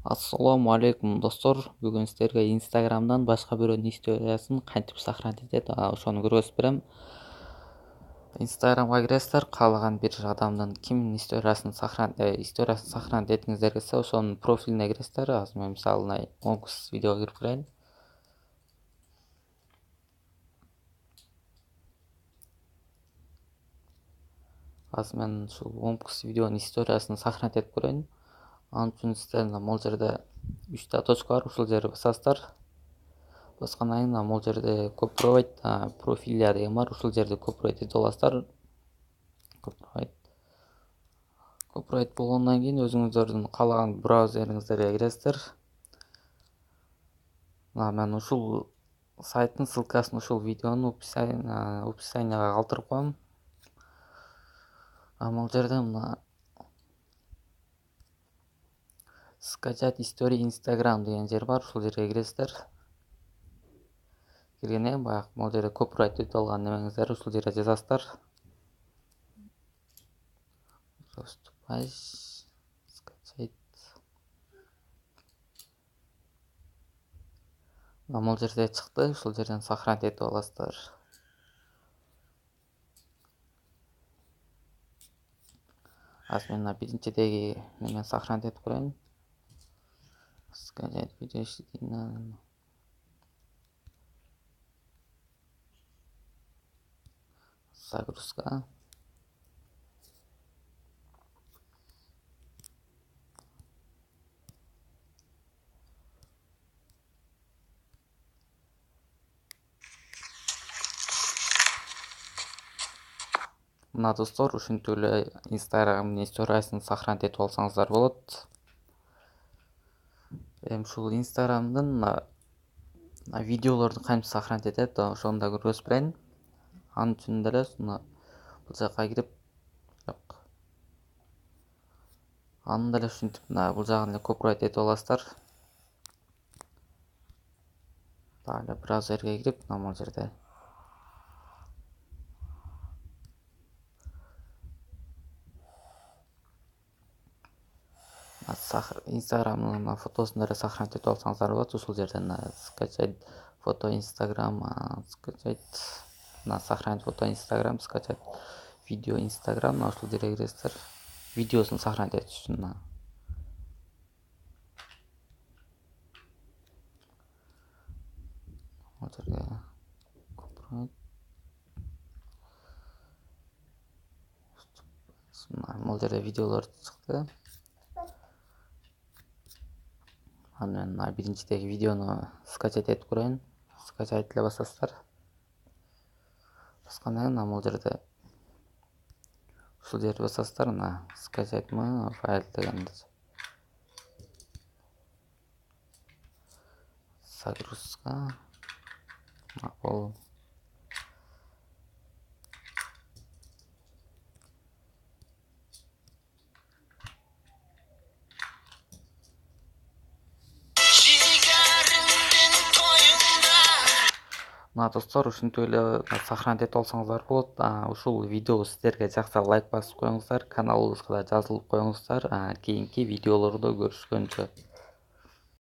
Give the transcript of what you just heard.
Ассаламу алейкум достор. Бүгүн сиздерге Инстаграмдан башка бирөөнүн историясын кантип сохранить этет, ошону көрсөтүп берем. Инстаграмга киресиздер, каалаган бир адамдын кимдин историясын сохранить эткиңиздер келсе, ошонун профилине киресиздер. Азыр мен мисалы мына Onkuz видеого кирип көрөйүн. Азыр мен ушул Onkuz видеонун историясын сохранить этип көрөйүн. Ал үчүн сиздер могул жерде 3 точка бар, ушул жерди басасыздар. Баскандан кийин могул жерде копировать профилия деген бар, ушул жерди копировать этип аласыздар. Копировать болгондон кийин өзүңүздөрдүн каалаган браузериңиздерге киресиздер. Мен ушул сайттын ссылкасын ушул видеонун описанияга калтырып коем. Могул жерде мына скачать истории Instagram деген жер бар, ушул жерге киресиздер. Киргенден кийин баягы могул жерде копировать этип алган немеңиздерди ушул жерге жазасыздар. Скачать. Могул жерде чыкты, ушул жерден сохранить этип аласыздар. Азыр мен биринчидеги немен сохранить этип көрөйүн. Скачать видео. Загрузка. Мына достор, ушинтип эле Инстаграмдын историясын сохранить этип алсаңыздар болот. Эми ушул Инстаграмдын видеолорду кантип сохранить этет, ошону да көрсөтүп берейин. Анын үчүн деле бул жакка кирип, аны деле ушинтип бул жагын эле копировать этип аласыздар. Дагы браузерге кирип, могул жерде Инстаграмдын фотосун деле сохранить этип алсаңыздар болот. Ушул жерден скачать фото Инстаграм, скачать сохранить фото Инстаграм, скачать видео Инстаграм, ушул жерге киресиздер. Видеосун сохранить этиш үчүн могул жерде видеолор чыкты. Анан мен биринчидеги видеону скачать этип көрөйүн. Скачать эле басасыздар. Баскандан кийин могул жерде ушул жерди басасыздар. Скачать файл дегенди. Загрузка. Макул. Достор, ушинтип эле сохранить этип алсаңыздар болот. Ушул видео сиздерге жакса лайк басып коюңуздар, каналыбызга да жазылып коюңуздар. Кийинки видеолордо көрүшкөнчө.